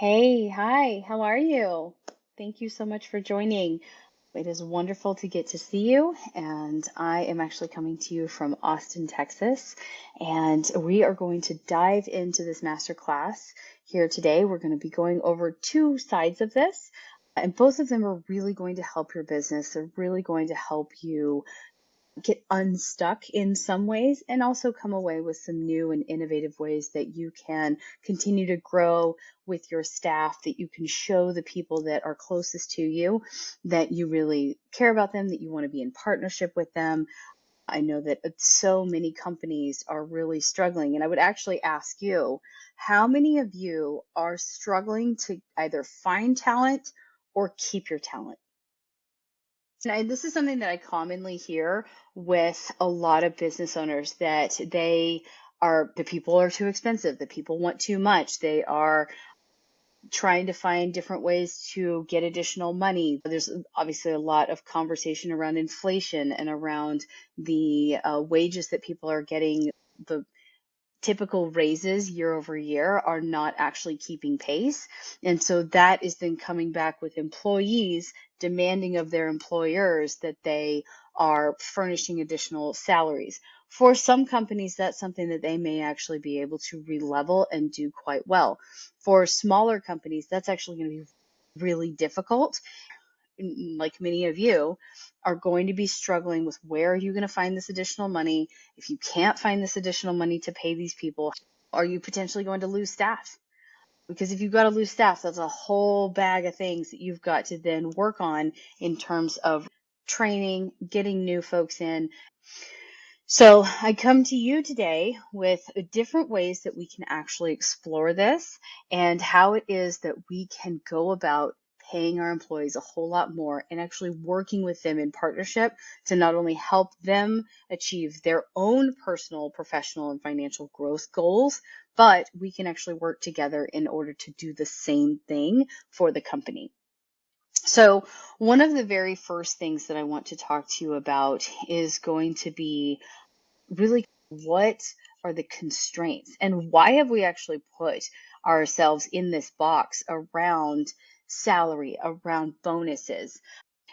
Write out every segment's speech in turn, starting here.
Hey, hi, how are you? Thank you so much for joining. It is wonderful to get to see you, and I am actually coming to you from Austin, Texas, and we are going to dive into this masterclass here today. We're going to be going over two sides of this, and both of them are really going to help your business. They're really going to help you get unstuck in some ways and also come away with some new and innovative ways that you can continue to grow with your staff, that you can show the people that are closest to you that you really care about them, that you want to be in partnership with them. I know that so many companies are really struggling, and I would actually ask you, how many of you are struggling to either find talent or keep your talent? And this is something that I commonly hear with a lot of business owners, that the people are too expensive, the people want too much, they are trying to find different ways to get additional money. There's obviously a lot of conversation around inflation and around the wages that people are getting. The typical raises year over year are not actually keeping pace. And so that is then coming back with employees demanding of their employers that they are furnishing additional salaries. For some companies, that's something that they may actually be able to relevel and do quite well. For smaller companies, that's actually going to be really difficult. Like many of you are going to be struggling with, where are you going to find this additional money? If you can't find this additional money to pay these people, are you potentially going to lose staff? Because if you've got to lose staff, that's a whole bag of things that you've got to then work on in terms of training, getting new folks in. So I come to you today with different ways that we can actually explore this, and how it is that we can go about paying our employees a whole lot more and actually working with them in partnership to not only help them achieve their own personal, professional, and financial growth goals, but we can actually work together in order to do the same thing for the company. So one of the very first things that I want to talk to you about is going to be really, what are the constraints, and why have we actually put ourselves in this box around salary, around bonuses?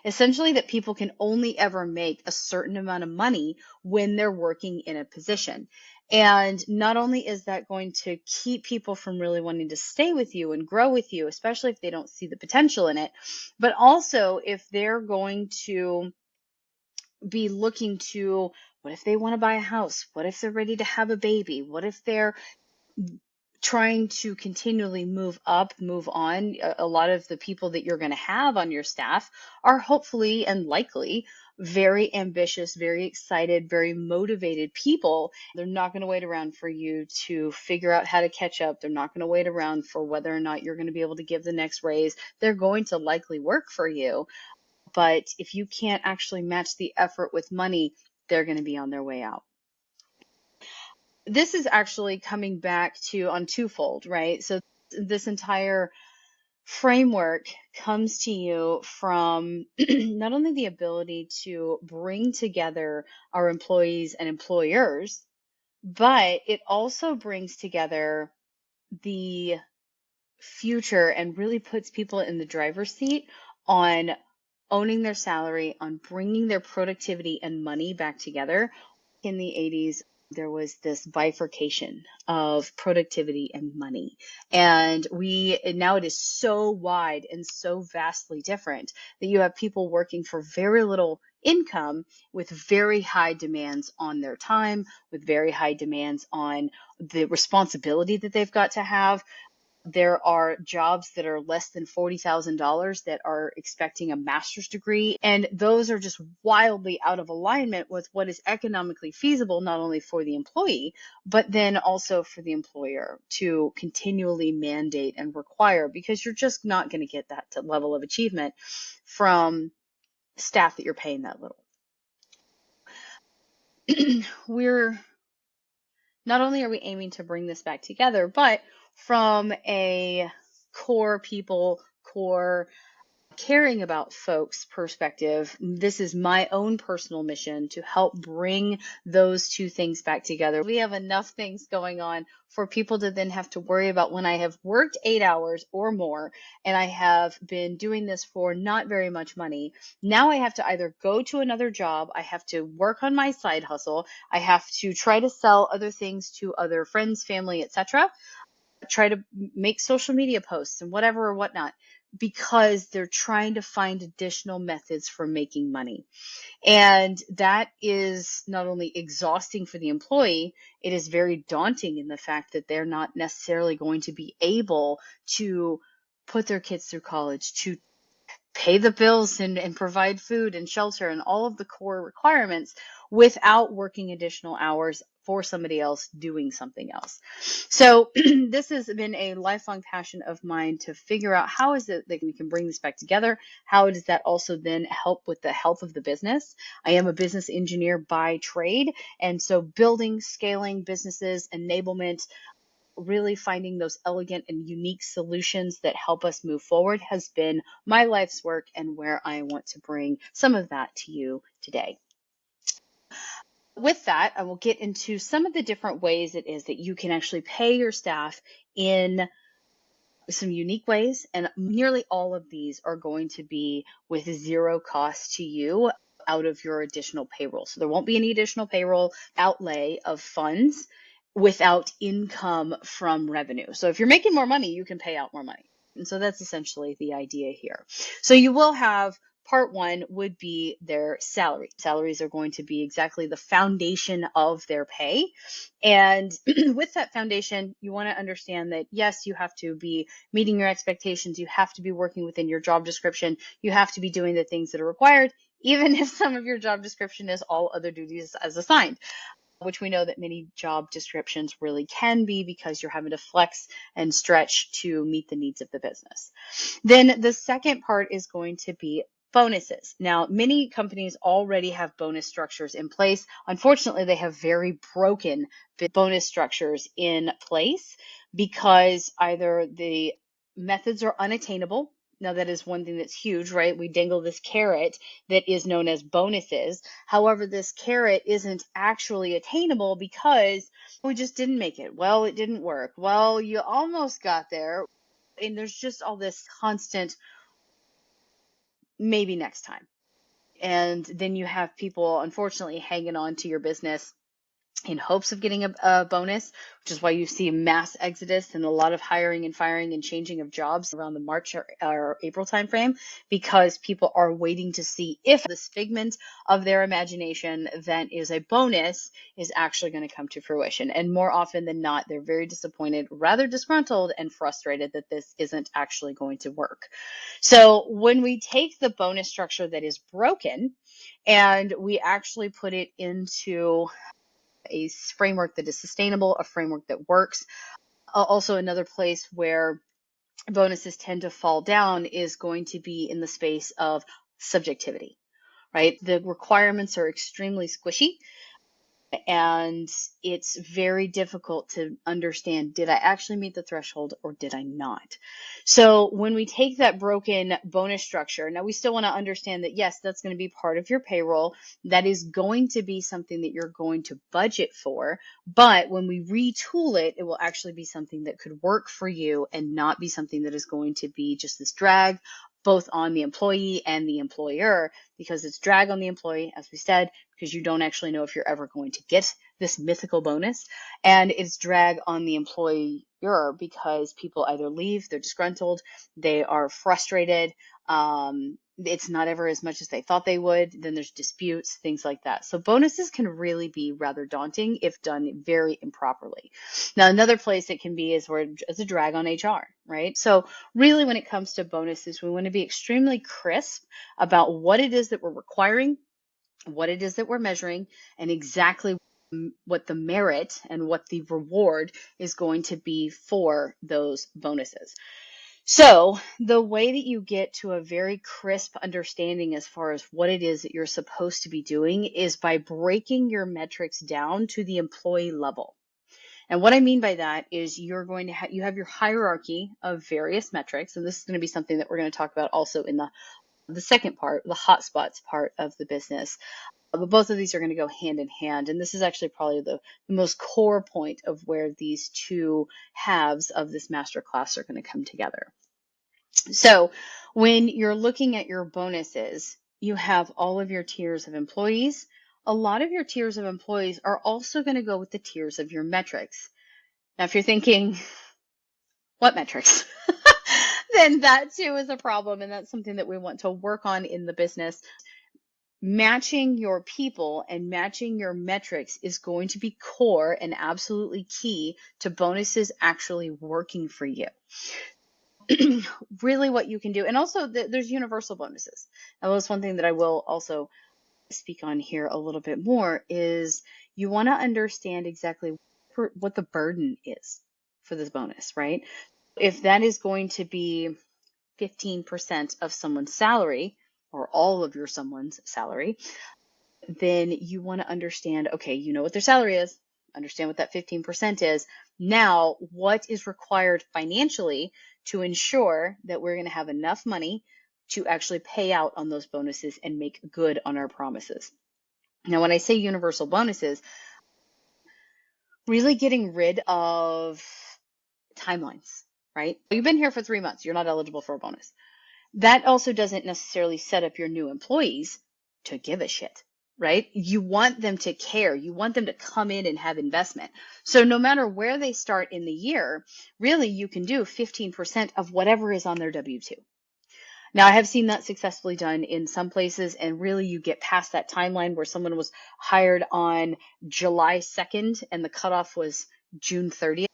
Essentially, that people can only ever make a certain amount of money when they're working in a position. And not only is that going to keep people from really wanting to stay with you and grow with you, especially if they don't see the potential in it, but also if they're going to be looking to, what if they want to buy a house? What if they're ready to have a baby? What if they're trying to continually move up, move on? A lot of the people that you're going to have on your staff are hopefully and likely very ambitious, very excited, very motivated people. They're not going to wait around for you to figure out how to catch up. They're not going to wait around for whether or not you're going to be able to give the next raise. They're going to likely work for you. But if you can't actually match the effort with money, they're going to be on their way out. This is actually coming back to on twofold, right? So this entire framework comes to you from not only the ability to bring together our employees and employers, but it also brings together the future and really puts people in the driver's seat on owning their salary, on bringing their productivity and money back together. In the 80s, there was this bifurcation of productivity and money. And now it is so wide and so vastly different that you have people working for very little income with very high demands on their time, with very high demands on the responsibility that they've got to have. There are jobs that are less than $40,000 that are expecting a master's degree. And those are just wildly out of alignment with what is economically feasible, not only for the employee, but then also for the employer to continually mandate and require, because you're just not going to get that level of achievement from staff that you're paying that little. We're not only are we aiming to bring this back together, but from a core caring about folks' perspective, this is my own personal mission to help bring those two things back together. We have enough things going on for people to then have to worry about when I have worked 8 hours or more and I have been doing this for not very much money. Now I have to either go to another job, I have to work on my side hustle, I have to try to sell other things to other friends, family, etc., try to make social media posts and whatever or whatnot, because they're trying to find additional methods for making money. And that is not only exhausting for the employee, it is very daunting in the fact that they're not necessarily going to be able to put their kids through college, to pay the bills and provide food and shelter and all of the core requirements without working additional hours for somebody else doing something else. So this has been a lifelong passion of mine to figure out how is it that we can bring this back together? How does that also then help with the health of the business? I am a business engineer by trade, and so building, scaling businesses, enablement, really finding those elegant and unique solutions that help us move forward has been my life's work, and where I want to bring some of that to you today. With that, I will get into some of the different ways it is that you can actually pay your staff in some unique ways, and nearly all of these are going to be with zero cost to you out of your additional payroll. So there won't be any additional payroll outlay of funds without income from revenue. So if you're making more money, you can pay out more money. And so that's essentially the idea here. So you will have part one would be their salary. Salaries are going to be exactly the foundation of their pay. And with that foundation, you want to understand that, yes, you have to be meeting your expectations. You have to be working within your job description. You have to be doing the things that are required, even if some of your job description is all other duties as assigned, which we know that many job descriptions really can be, because you're having to flex and stretch to meet the needs of the business. Then the second part is going to be bonuses. Now, many companies already have bonus structures in place. Unfortunately, they have very broken bonus structures in place because either the methods are unattainable. Now, that is one thing that's huge, right? We dangle this carrot that is known as bonuses. However, this carrot isn't actually attainable because we just didn't make it. Well, it didn't work. Well, you almost got there. And there's just all this constant maybe next time. And then you have people, unfortunately, hanging on to your business in hopes of getting a bonus, which is why you see mass exodus and a lot of hiring and firing and changing of jobs around the March or April timeframe, because people are waiting to see if this figment of their imagination that is a bonus is actually going to come to fruition. And more often than not, they're very disappointed, rather disgruntled and frustrated that this isn't actually going to work. So when we take the bonus structure that is broken and we actually put it into a framework that is sustainable, a framework that works. Also, another place where bonuses tend to fall down is going to be in the space of subjectivity, right? The requirements are extremely squishy, and it's very difficult to understand, did I actually meet the threshold or did I not? So when we take that broken bonus structure, now we still want to understand that, yes, that's going to be part of your payroll. That is going to be something that you're going to budget for. But when we retool it, it will actually be something that could work for you and not be something that is going to be just this drag both on the employee and the employer, because it's drag on the employee, as we said, because you don't actually know if you're ever going to get this mythical bonus. And it's drag on the employer because people either leave, they're disgruntled, they are frustrated. It's not ever as much as they thought they would. Then there's disputes, things like that. So bonuses can really be rather daunting if done very improperly. Now, another place it can be is where it's a drag on HR, right? So really, when it comes to bonuses, we want to be extremely crisp about what it is that we're requiring, what it is that we're measuring, and exactly what the merit and what the reward is going to be for those bonuses. So the way that you get to a very crisp understanding as far as what it is that you're supposed to be doing is by breaking your metrics down to the employee level. And what I mean by that is you're going to you have your hierarchy of various metrics. And this is going to be something that we're going to talk about also in the second part, the hotspots part of the business. But both of these are going to go hand in hand. And this is actually probably the most core point of where these two halves of this masterclass are going to come together. So when you're looking at your bonuses, you have all of your tiers of employees. A lot of your tiers of employees are also going to go with the tiers of your metrics. Now, if you're thinking, what metrics? Then that too is a problem. And that's something that we want to work on in the business. Matching your people and matching your metrics is going to be core and absolutely key to bonuses actually working for you. Really what you can do. And also there's universal bonuses. Now, that's one thing that I will also speak on here a little bit more is you want to understand exactly what the burden is for this bonus, right? If that is going to be 15% of someone's salary or all of your someone's salary, then you want to understand, okay, you know what their salary is, understand what that 15% is. Now, what is required financially to ensure that we're going to have enough money to actually pay out on those bonuses and make good on our promises. Now, when I say universal bonuses, really getting rid of timelines, right? You've been here for 3 months, you're not eligible for a bonus. That also doesn't necessarily set up your new employees to give a shit, right? You want them to care. You want them to come in and have investment. So no matter where they start in the year, really you can do 15% of whatever is on their W-2. Now, I have seen that successfully done in some places, and really you get past that timeline where someone was hired on July 2nd and the cutoff was June 30th.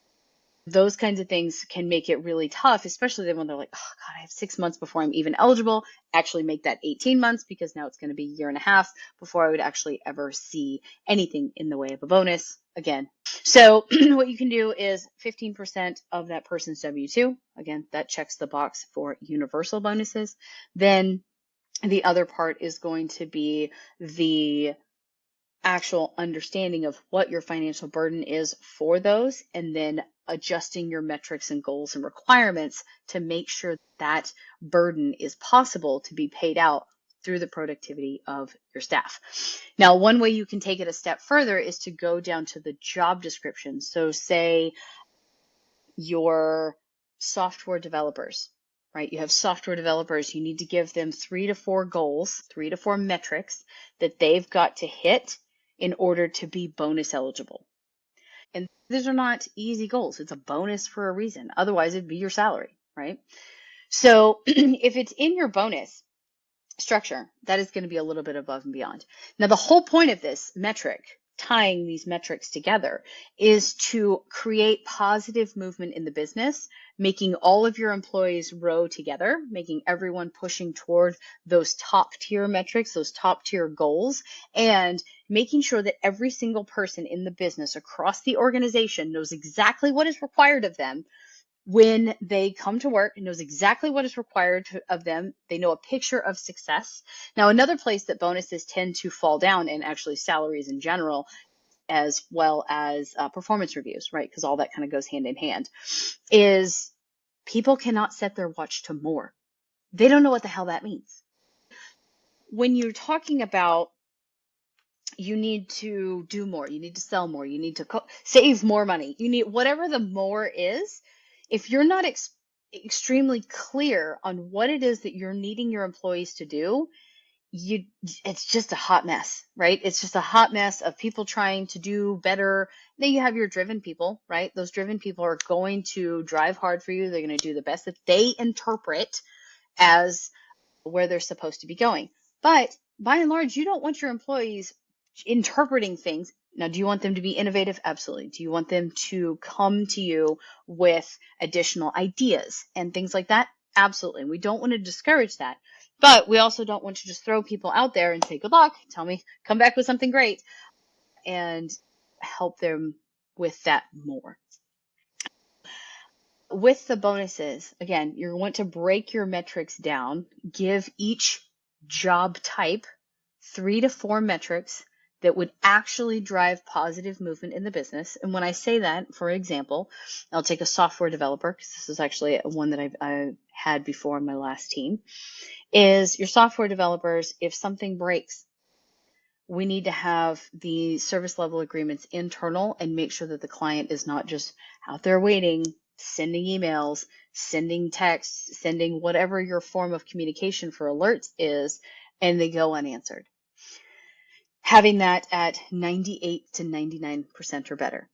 Those kinds of things can make it really tough, especially when they're like, oh God, I have 6 months before I'm even eligible. Actually make that 18 months because now it's going to be a year and a half before I would actually ever see anything in the way of a bonus again. So what you can do is 15% of that person's W-2. Again, that checks the box for universal bonuses. Then the other part is going to be the actual understanding of what your financial burden is for those, and then adjusting your metrics and goals and requirements to make sure that burden is possible to be paid out through the productivity of your staff. Now, one way you can take it a step further is to go down to the job description. So say your software developers, right? You have software developers, you need to give them 3 to 4 goals, 3 to 4 metrics that they've got to hit in order to be bonus eligible. And these are not easy goals. It's a bonus for a reason. Otherwise, it'd be your salary, right? So if it's in your bonus structure, that is going to be a little bit above and beyond. Now, the whole point of this metric, tying these metrics together, is to create positive movement in the business, making all of your employees row together, making everyone pushing toward those top tier metrics, those top tier goals, and making sure that every single person in the business across the organization knows exactly what is required of them when they come to work, and knows exactly what is required of them. They know a picture of success. Now, another place that bonuses tend to fall down, and actually salaries in general, as well as performance reviews, right? Because all that kind of goes hand in hand, is people cannot set their watch to more. They don't know what the hell that means. When you're talking about you need to do more, you need to sell more, you need to save more money, you need whatever the more is, if you're not extremely clear on what it is that you're needing your employees to do, it's just a hot mess, right? It's just a hot mess of people trying to do better. Then you have your driven people, right? Those driven people are going to drive hard for you. They're going to do the best that they interpret as where they're supposed to be going. But by and large, you don't want your employees interpreting things. Now, do you want them to be innovative? Absolutely. Do you want them to come to you with additional ideas and things like that? Absolutely. And we don't want to discourage that. But we also don't want to just throw people out there and say, good luck, tell me, come back with something great, and help them with that more. With the bonuses, again, you want to break your metrics down, give each job type 3 to 4 metrics that would actually drive positive movement in the business. And when I say that, for example, I'll take a software developer, because this is actually one that I had before on my last team, is your software developers, if something breaks, we need to have the service level agreements internal and make sure that the client is not just out there waiting, sending emails, sending texts, sending whatever your form of communication for alerts is, and they go unanswered. Having that at 98 to 99% or better.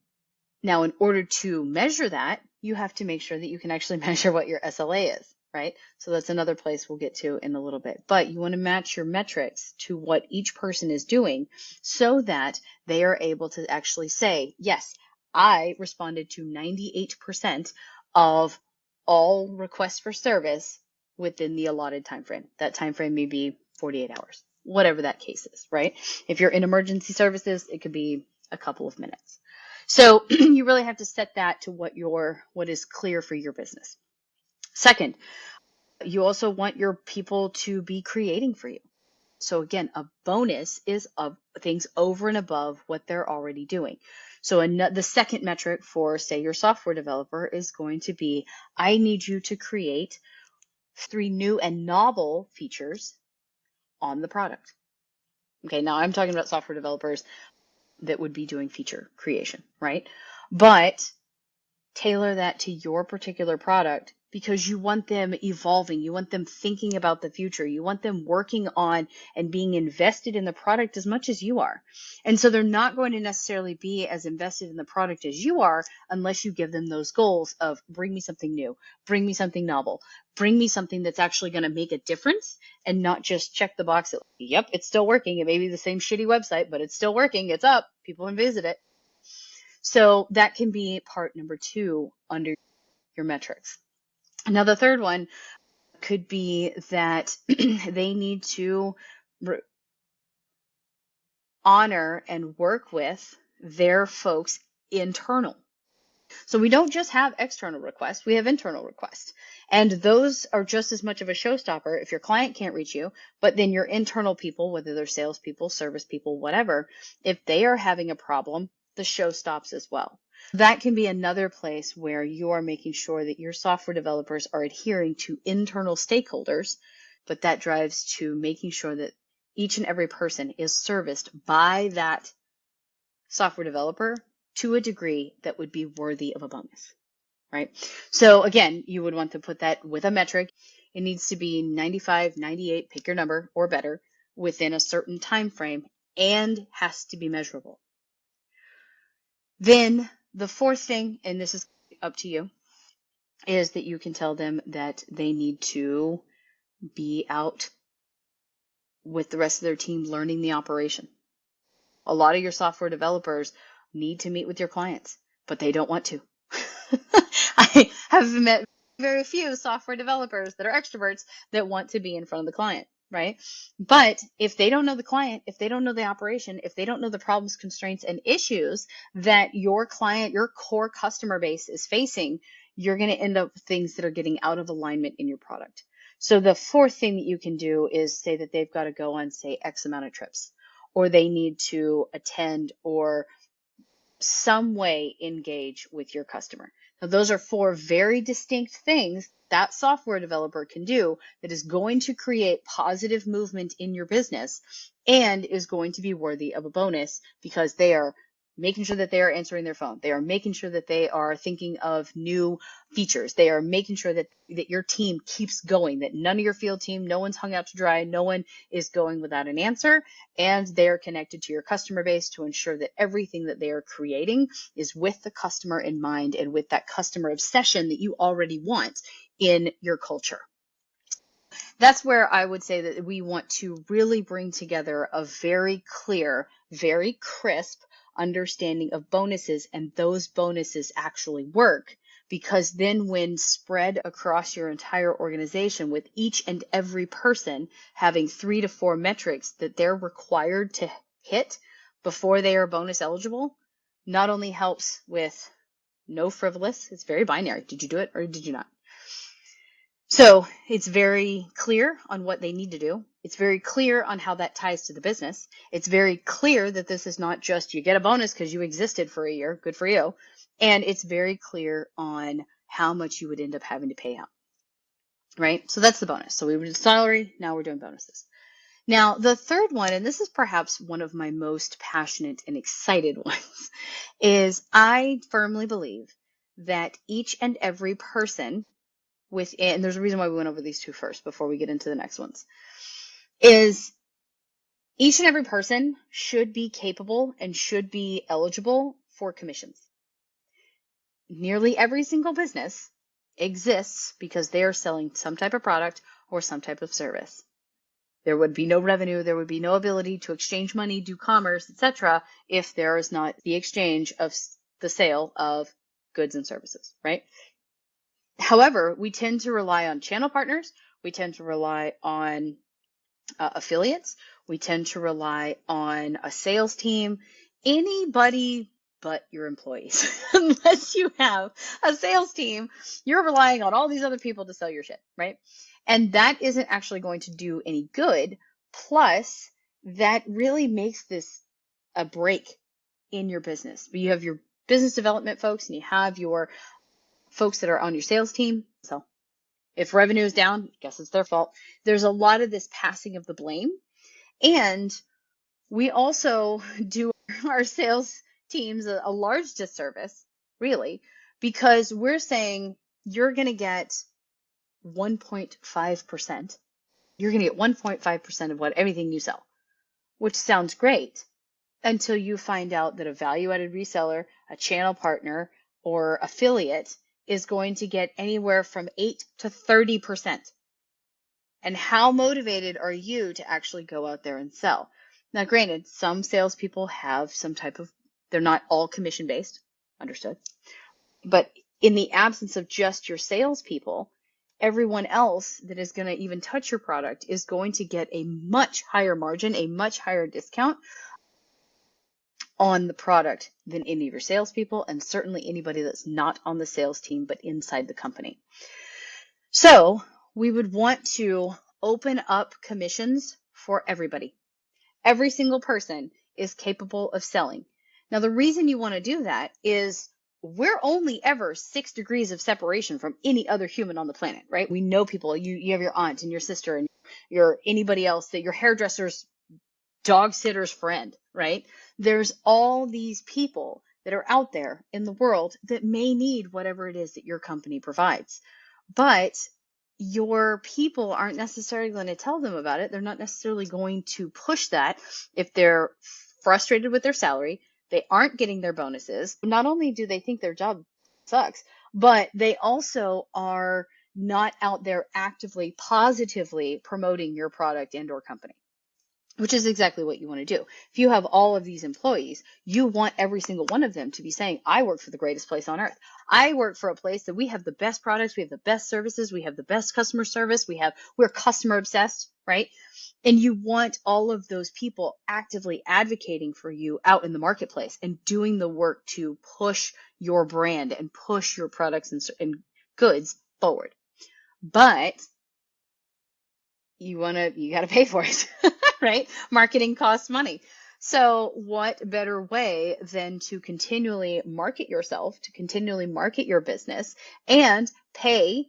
Now, in order to measure that, you have to make sure that you can actually measure what your SLA is, right? So that's another place we'll get to in a little bit. But you want to match your metrics to what each person is doing so that they are able to actually say, yes, I responded to 98% of all requests for service within the allotted time frame. That time frame may be 48 hours, whatever that case is, right? If you're in emergency services, it could be a couple of minutes. So you really have to set that to what is clear for your business. Second, you also want your people to be creating for you. So again, a bonus is of things over and above what they're already doing. So the second metric for, say, your software developer is going to be, I need you to create 3 new and novel features on the product. Okay, now I'm talking about software developers that would be doing feature creation, right? But tailor that to your particular product because you want them evolving. You want them thinking about the future. You want them working on and being invested in the product as much as you are. And so they're not going to necessarily be as invested in the product as you are unless you give them those goals of bring me something new, bring me something novel, bring me something that's actually going to make a difference and not just check the box that, yep, it's still working. It may be the same shitty website, but it's still working. It's up. People can visit it. So that can be part number 2 under your metrics. Now, the third one could be that they need to honor and work with their folks internal. So we don't just have external requests, we have internal requests. And those are just as much of a showstopper if your client can't reach you, but then your internal people, whether they're salespeople, service people, whatever, if they are having a problem, the show stops as well. That can be another place where you are making sure that your software developers are adhering to internal stakeholders, but that drives to making sure that each and every person is serviced by that software developer to a degree that would be worthy of a bonus, right? So again, you would want to put that with a metric. It needs to be 95, 98, pick your number or better within a certain time frame and has to be measurable. Then the fourth thing, and this is up to you, is that you can tell them that they need to be out with the rest of their team learning the operation. A lot of your software developers need to meet with your clients, but they don't want to. I have met very few software developers that are extroverts that want to be in front of the client, right? But if they don't know the client, if they don't know the operation, if they don't know the problems, constraints, and issues that your client, your core customer base is facing, you're going to end up with things that are getting out of alignment in your product. So the fourth thing that you can do is say that they've got to go on, say, X amount of trips, or they need to attend or some way engage with your customer. Now, those are 4 very distinct things that software developer can do that is going to create positive movement in your business and is going to be worthy of a bonus because they are making sure that they are answering their phone. They are making sure that they are thinking of new features. They are making sure that your team keeps going, that none of your field team, no one's hung out to dry, no one is going without an answer, and they are connected to your customer base to ensure that everything that they are creating is with the customer in mind and with that customer obsession that you already want in your culture. That's where I would say that we want to really bring together a very clear, very crisp understanding of bonuses, and those bonuses actually work, because then when spread across your entire organization with each and every person having 3 to 4 metrics that they're required to hit before they are bonus eligible, not only helps with no frivolous, it's very binary. Did you do it or did you not? So it's very clear on what they need to do. It's very clear on how that ties to the business. It's very clear that this is not just you get a bonus because you existed for a year. Good for you. And it's very clear on how much you would end up having to pay out, right? So that's the bonus. So we did salary. Now we're doing bonuses. Now, the third one, and this is perhaps one of my most passionate and excited ones, is I firmly believe that each and every person within, and there's a reason why we went over these two first before we get into the next ones, is each and every person should be capable and should be eligible for commissions. Nearly every single business exists because they are selling some type of product or some type of service. There would be no revenue, there would be no ability to exchange money, do commerce, etc., if there is not the exchange of the sale of goods and services, right? However, we tend to rely on channel partners, we tend to rely on affiliates, we tend to rely on a sales team, anybody but your employees. Unless you have a sales team, you're relying on all these other people to sell your shit, right? And that isn't actually going to do any good. Plus, that really makes this a break in your business. You have your business development folks and you have your folks that are on your sales team. So if revenue is down, I guess it's their fault. There's a lot of this passing of the blame. And we also do our sales teams a large disservice, really, because we're saying you're going to get 1.5%. You're going to get 1.5% of what everything you sell, which sounds great until you find out that a value-added reseller, a channel partner, or affiliate is going to get anywhere from 8 to 30%. And how motivated are you to actually go out there and sell? Now, granted, some salespeople have some type of, they're not all commission based, understood. But in the absence of just your salespeople, everyone else that is going to even touch your product is going to get a much higher margin, a much higher discount on the product than any of your salespeople, and certainly anybody that's not on the sales team but inside the company. So we would want to open up commissions for everybody. Every single person is capable of selling. Now, the reason you want to do that is we're only ever 6 degrees of separation from any other human on the planet, right? We know people. You have your aunt and your sister and your anybody else, that your hairdresser's dog sitter's friend, right? There's all these people that are out there in the world that may need whatever it is that your company provides. But your people aren't necessarily going to tell them about it. They're not necessarily going to push that if they're frustrated with their salary. They aren't getting their bonuses. Not only do they think their job sucks, but they also are not out there actively, positively promoting your product and or company, which is exactly what you want to do. If you have all of these employees, you want every single one of them to be saying, I work for the greatest place on earth. I work for a place that we have the best products, we have the best services, we have the best customer service, we're customer obsessed, right? And you want all of those people actively advocating for you out in the marketplace and doing the work to push your brand and push your products and goods forward. But you got to pay for it, right? Marketing costs money. So what better way than to continually market yourself, to continually market your business and pay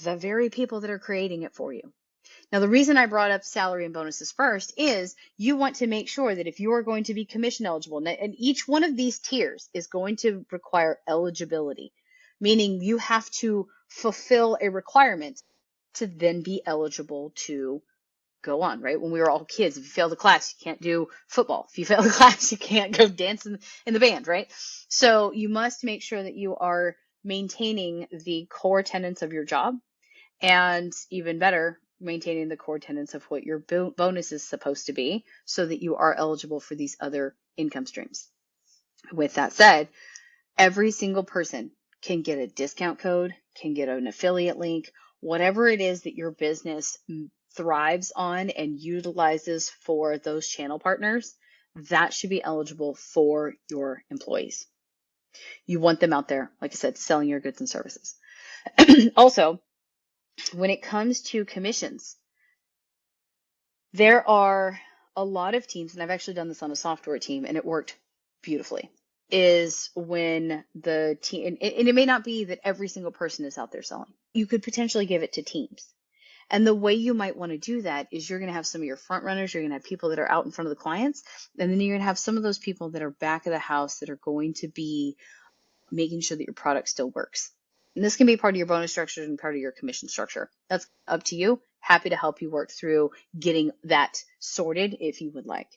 the very people that are creating it for you? Now, the reason I brought up salary and bonuses first is you want to make sure that if you are going to be commission eligible, and each one of these tiers is going to require eligibility, meaning you have to fulfill a requirement to then be eligible to go on, right? When we were all kids, if you fail the class, you can't do football. If you fail the class, you can't go dance in the band, right? So you must make sure that you are maintaining the core tenets of your job, and even better, maintaining the core tenets of what your bonus is supposed to be so that you are eligible for these other income streams. With that said, every single person can get a discount code, can get an affiliate link, whatever it is that your business thrives on and utilizes for those channel partners, that should be eligible for your employees. You want them out there, like I said, selling your goods and services. Also, When it comes to commissions, there are a lot of teams, and I've actually done this on a software team, and it worked beautifully, is when the team, and it may not be that every single person is out there selling. You could potentially give it to teams. And the way you might want to do that is you're going to have some of your front runners, you're going to have people that are out in front of the clients, and then you're going to have some of those people that are back of the house that are going to be making sure that your product still works. And this can be part of your bonus structure and part of your commission structure. That's up to you. Happy to help you work through getting that sorted if you would like.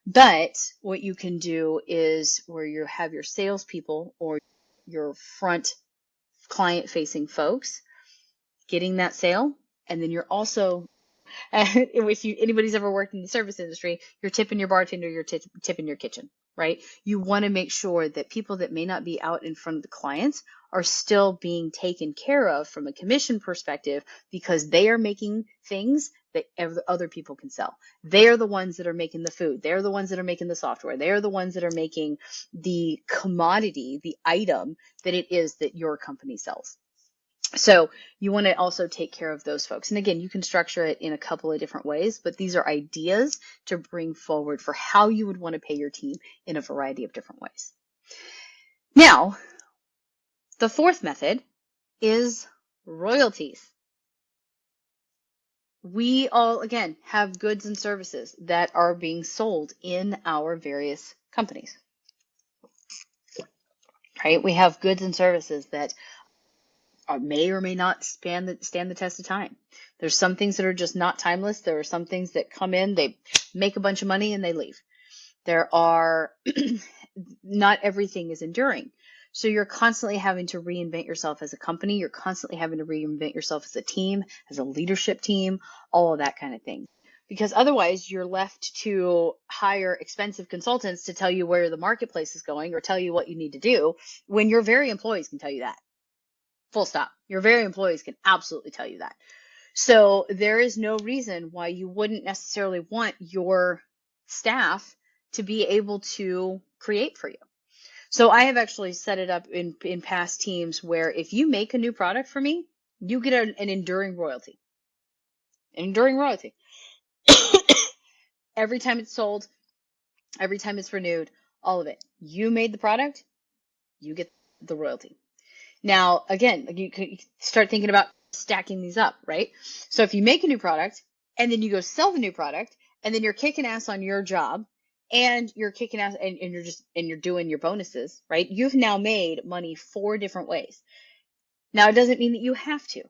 But what you can do is where you have your salespeople or your front client facing folks getting that sale. And then you're also, if anybody's ever worked in the service industry, you're tipping your bartender, you're tipping your kitchen, right? You want to make sure that people that may not be out in front of the clients are still being taken care of from a commission perspective because they are making things that other people can sell. They are the ones that are making the food. They're the ones that are making the software. They are the ones that are making the commodity, the item that it is that your company sells. So you want to also take care of those folks. And again, you can structure it in a couple of different ways, but these are ideas to bring forward for how you would want to pay your team in a variety of different ways. Now, the fourth method is royalties. We all, again, have goods and services that are being sold in our various companies, right? We have goods and services that may or may not stand the test of time. There's some things that are just not timeless. There are some things that come in, they make a bunch of money and they leave. There are, not everything is enduring. So you're constantly having to reinvent yourself as a company. You're constantly having to reinvent yourself as a team, as a leadership team, all of that kind of thing. Because otherwise you're left to hire expensive consultants to tell you where the marketplace is going or tell you what you need to do when your very employees can tell you that. Full stop. Your very employees can absolutely tell you that. So there is no reason why you wouldn't necessarily want your staff to be able to create for you. So I have actually set it up in past teams where if you make a new product for me, you get an enduring royalty. An enduring royalty. Every time it's sold, every time it's renewed, all of it. You made the product, you get the royalty. Now, again, you could start thinking about stacking these up, right? So if you make a new product and then you go sell the new product and then you're kicking ass on your job and you're kicking ass and you're doing your bonuses, right? You've now made money 4 different ways. Now, it doesn't mean that you have to.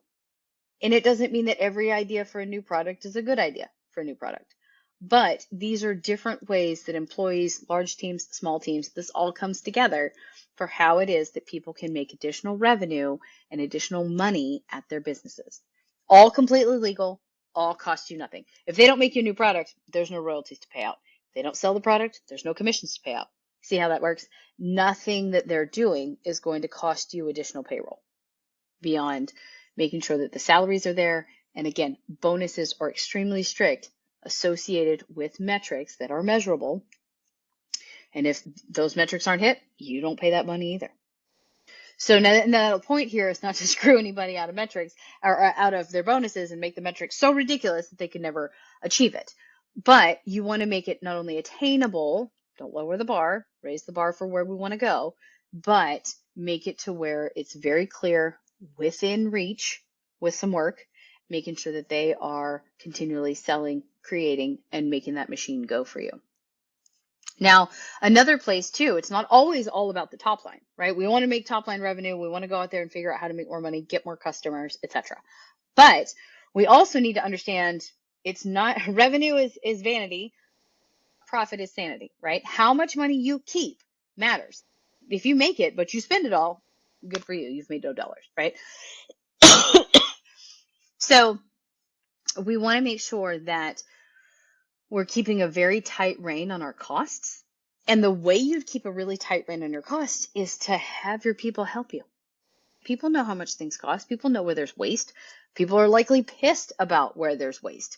And it doesn't mean that every idea for a new product is a good idea for a new product. But these are different ways that employees, large teams, small teams, this all comes together for how it is that people can make additional revenue and additional money at their businesses. All completely legal, all cost you nothing. If they don't make you a new product, there's no royalties to pay out. If they don't sell the product, there's no commissions to pay out. See how that works? Nothing that they're doing is going to cost you additional payroll beyond making sure that the salaries are there. And again, bonuses are extremely strict, associated with metrics that are measurable. And if those metrics aren't hit, you don't pay that money either. So now the point here is not to screw anybody out of metrics or out of their bonuses and make the metrics so ridiculous that they can never achieve it. But you want to make it not only attainable, don't lower the bar, raise the bar for where we want to go, but make it to where it's very clear within reach with some work, making sure that they are continually selling, creating, and making that machine go for you. Now, another place too, it's not always all about the top line, right? We want to make top line revenue. We want to go out there and figure out how to make more money, get more customers, etc. But we also need to understand it's not revenue is vanity, profit is sanity, right? How much money you keep matters. If you make it, but you spend it all, good for you. You've made no dollars, right? So we want to make sure that we're keeping a very tight rein on our costs. And the way you keep a really tight rein on your costs is to have your people help you. People know how much things cost. People know where there's waste. People are likely pissed about where there's waste.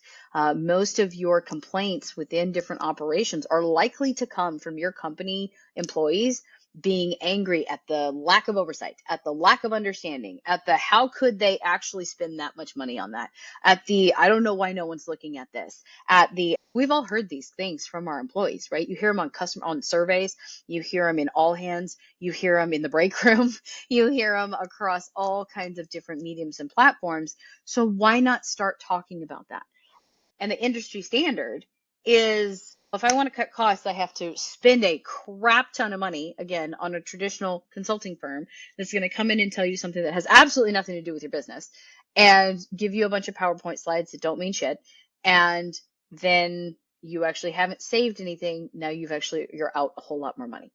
Most of your complaints within different operations are likely to come from your company employees being angry at the lack of oversight, at the lack of understanding, at the how could they actually spend that much money on that, at the I don't know why no one's looking at this, at the we've all heard these things from our employees, right? You hear them on surveys, you hear them in all hands, you hear them in the break room, you hear them across all kinds of different mediums and platforms. So why not start talking about that? And the industry standard is if I want to cut costs, I have to spend a crap ton of money, again, on a traditional consulting firm that's going to come in and tell you something that has absolutely nothing to do with your business and give you a bunch of PowerPoint slides that don't mean shit. And then you actually haven't saved anything. Now you're out a whole lot more money.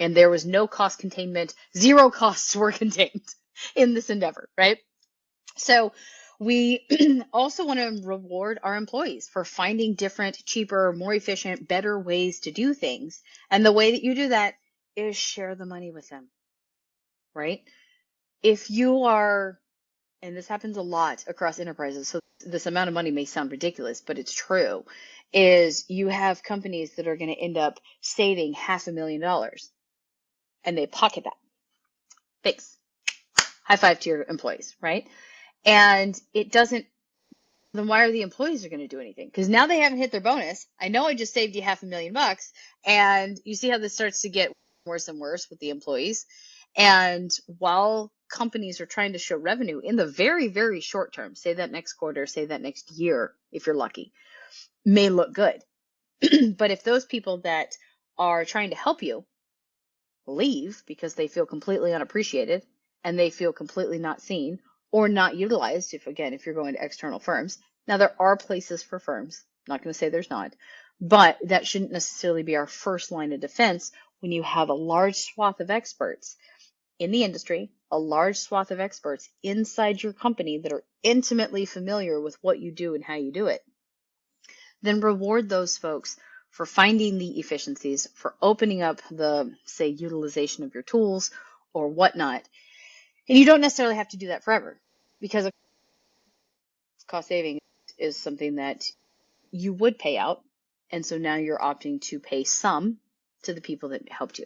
And there was no cost containment, zero costs were contained in this endeavor, right? So we also want to reward our employees for finding different, cheaper, more efficient, better ways to do things. And the way that you do that is share the money with them, right? If you are, and this happens a lot across enterprises, so this amount of money may sound ridiculous, but it's true, is you have companies that are going to end up saving $500,000 and they pocket that. Thanks. High five to your employees, right? And it doesn't, then why are the employees are going to do anything? Because now they haven't hit their bonus. I know I just saved you $500,000, and you see how this starts to get worse and worse with the employees. And while companies are trying to show revenue in the very, very short term, say that next quarter, say that next year, if you're lucky, may look good. But if those people that are trying to help you leave because they feel completely unappreciated and they feel completely not seen or not utilized, if you're going to external firms. Now, there are places for firms. I'm not going to say there's not, but that shouldn't necessarily be our first line of defense when you have a large swath of experts in the industry, a large swath of experts inside your company that are intimately familiar with what you do and how you do it. Then reward those folks for finding the efficiencies, for opening up the, say, utilization of your tools or whatnot. And you don't necessarily have to do that forever, because cost saving is something that you would pay out. And so now you're opting to pay some to the people that helped you.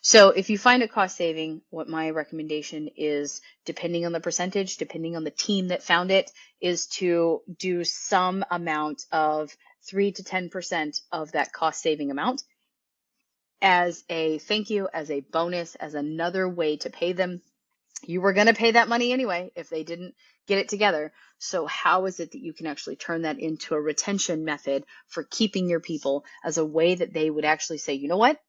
So if you find a cost saving, what my recommendation is, depending on the percentage, depending on the team that found it, is to do some amount of 3 to 10% of that cost saving amount as a thank you, as a bonus, as another way to pay them. You were going to pay that money anyway if they didn't get it together. So how is it that you can actually turn that into a retention method for keeping your people as a way that they would actually say, you know what?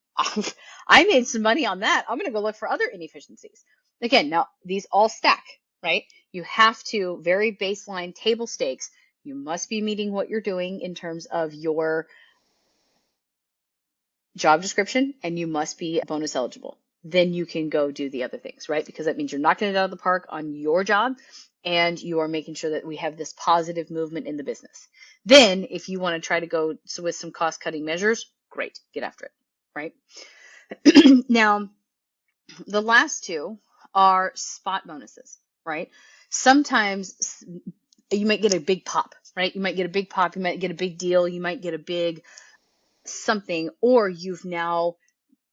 I made some money on that. I'm going to go look for other inefficiencies. Again, now these all stack, right? You have to, very baseline table stakes, you must be meeting what you're doing in terms of your job description, and you must be bonus eligible. Then you can go do the other things, right? Because that means you're knocking it out of the park on your job and you are making sure that we have this positive movement in the business. Then if you want to try to go with some cost cutting measures, great, get after it, right? Now, the last two are spot bonuses, right? Sometimes you might get a big pop, right? You might get a big pop, you might get a big deal, you might get a big something, or you've now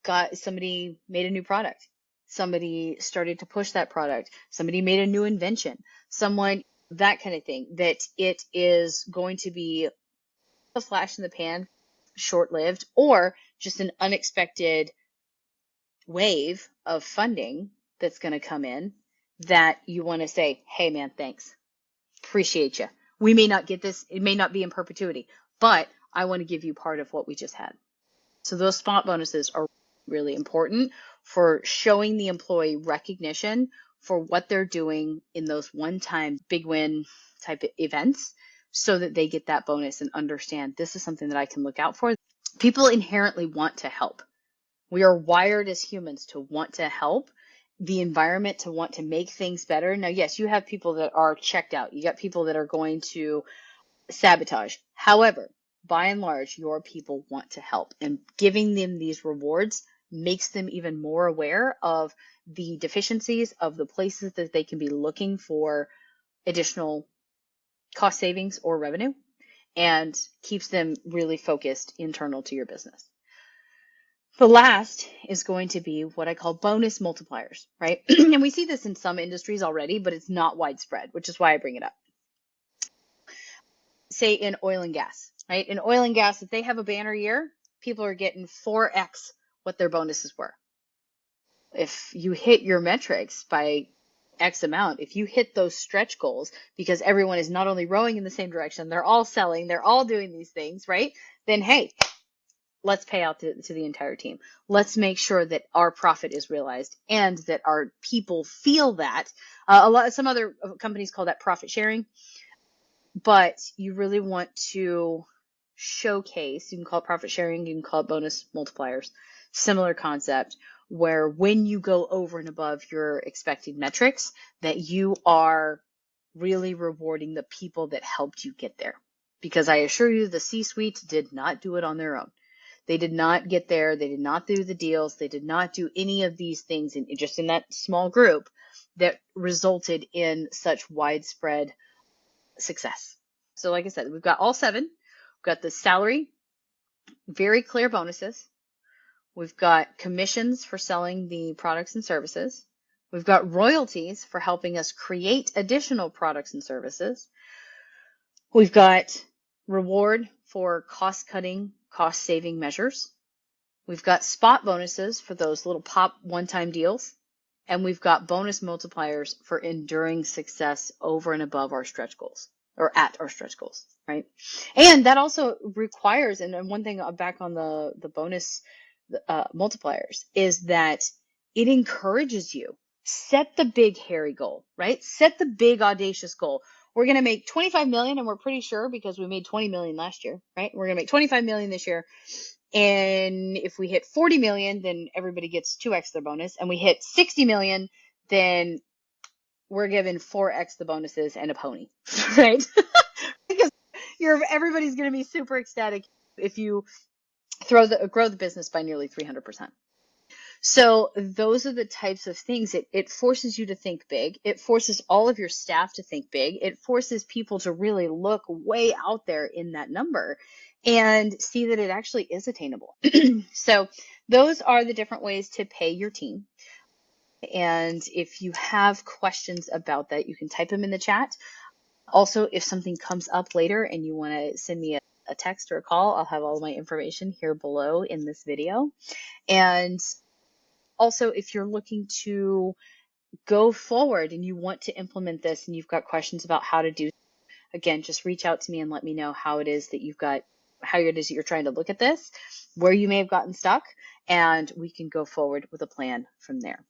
got somebody made a new product. Somebody started to push that product. Somebody made a new invention. Someone, that kind of thing, that it is going to be a flash in the pan, short-lived, or just an unexpected wave of funding that's going to come in that you want to say, hey man, thanks. Appreciate you. We may not get this. It may not be in perpetuity, but I want to give you part of what we just had. So those spot bonuses are really important for showing the employee recognition for what they're doing in those one-time big win type of events so that they get that bonus and understand this is something that I can look out for. People inherently want to help. We are wired as humans to want to help the environment, to want to make things better. Now, yes, you have people that are checked out. You got people that are going to sabotage. However, by and large, your people want to help, and giving them these rewards makes them even more aware of the deficiencies of the places that they can be looking for additional cost savings or revenue, and keeps them really focused internal to your business. The last is going to be what I call bonus multipliers, right? And we see this in some industries already, but it's not widespread, which is why I bring it up. Say in oil and gas, right? In oil and gas, if they have a banner year, people are getting 4x what their bonuses were. If you hit your metrics by X amount, if you hit those stretch goals, because everyone is not only rowing in the same direction, they're all selling, they're all doing these things, right? Then, hey, let's pay out to the entire team. Let's make sure that our profit is realized and that our people feel that. Some other companies call that profit sharing, but you really want to showcase, you can call it profit sharing, you can call it bonus multipliers, similar concept, where when you go over and above your expected metrics, that you are really rewarding the people that helped you get there. Because I assure you, the C-suite did not do it on their own. They did not get there. They did not do the deals. They did not do any of these things just in that small group that resulted in such widespread success. So like I said, we've got all 7. We've got the salary, very clear bonuses. We've got commissions for selling the products and services. We've got royalties for helping us create additional products and services. We've got reward for cost-cutting, cost-saving measures. We've got spot bonuses for those little pop one-time deals. And we've got bonus multipliers for enduring success over and above our stretch goals, or at our stretch goals, right? And that also requires, and one thing back on the bonus multipliers, is that it encourages you. Set the big hairy goal, right? Set the big audacious goal. We're going to make 25 million, and we're pretty sure because we made 20 million last year, right? We're going to make 25 million this year. And if we hit 40 million, then everybody gets 2x their bonus. And we hit 60 million, then we're given 4x the bonuses and a pony, right? Because everybody's going to be super ecstatic if you grow the business by nearly 300%. So those are the types of things. It forces you to think big. It forces all of your staff to think big. It forces people to really look way out there in that number and see that it actually is attainable. So those are the different ways to pay your team. And if you have questions about that, you can type them in the chat. Also, if something comes up later and you want to send me a text or a call, I'll have all my information here below in this video. And also, if you're looking to go forward and you want to implement this and you've got questions about how to do, again, just reach out to me and let me know how it is that you're trying to look at this, where you may have gotten stuck, and we can go forward with a plan from there.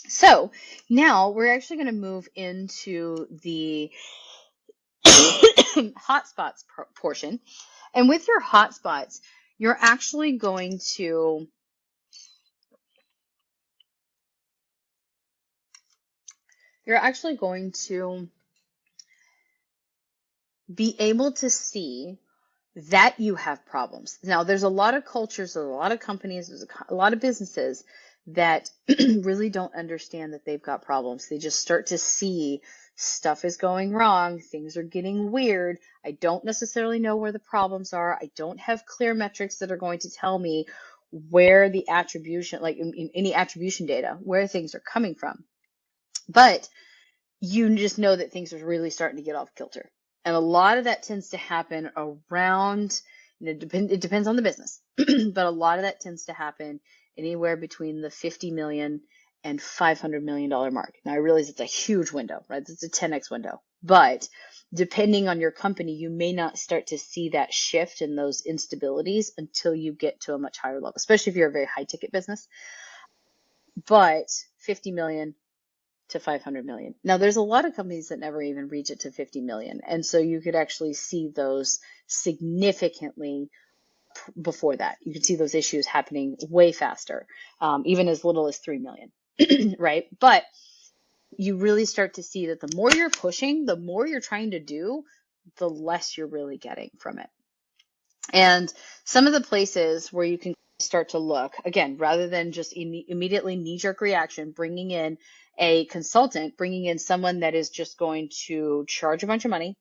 So now we're actually going to move into the hotspots portion. And with your hotspots, you're actually going to be able to see that you have problems. Now, there's a lot of cultures, there's a lot of companies, there's a lot of businesses that really don't understand that they've got problems. They just start to see stuff is going wrong, things are getting weird. I don't necessarily know where the problems are. I don't have clear metrics that are going to tell me where the attribution, like in any attribution data, where things are coming from. But you just know that things are really starting to get off kilter. And a lot of that tends to happen around, it depends on the business, but a lot of that tends to happen anywhere between the 50 million and $500 million mark. Now, I realize it's a huge window, right? It's a 10x window. But depending on your company, you may not start to see that shift and those instabilities until you get to a much higher level, especially if you're a very high ticket business. But 50 million to 500 million. Now, there's a lot of companies that never even reach it to 50 million. And so you could actually see those significantly before that. You could see those issues happening way faster, even as little as 3 million, right? But you really start to see that the more you're pushing, the more you're trying to do, the less you're really getting from it. And some of the places where you can start to look, again, rather than just immediately knee-jerk reaction, bringing in a consultant, bringing in someone that is just going to charge a bunch of money,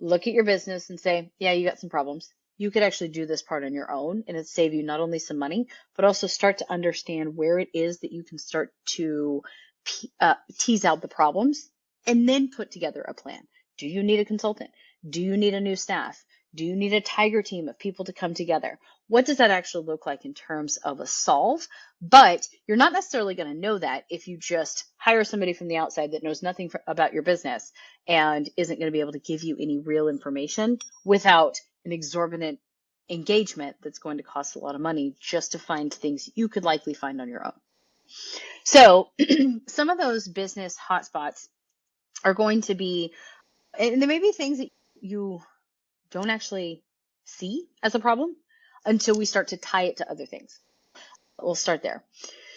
look at your business and say, yeah, you got some problems. you could actually do this part on your own, and it'd save you not only some money, but also start to understand where it is that you can start to tease out the problems and then put together a plan. Do you need a consultant? Do you need a new staff? Do you need a tiger team of people to come together? What does that actually look like in terms of a solve? But you're not necessarily going to know that if you just hire somebody from the outside that knows nothing about your business and isn't going to be able to give you any real information without an exorbitant engagement that's going to cost a lot of money just to find things you could likely find on your own. So some of those business hotspots are going to be, and there may be things that you don't actually see as a problem until we start to tie it to other things. We'll start there.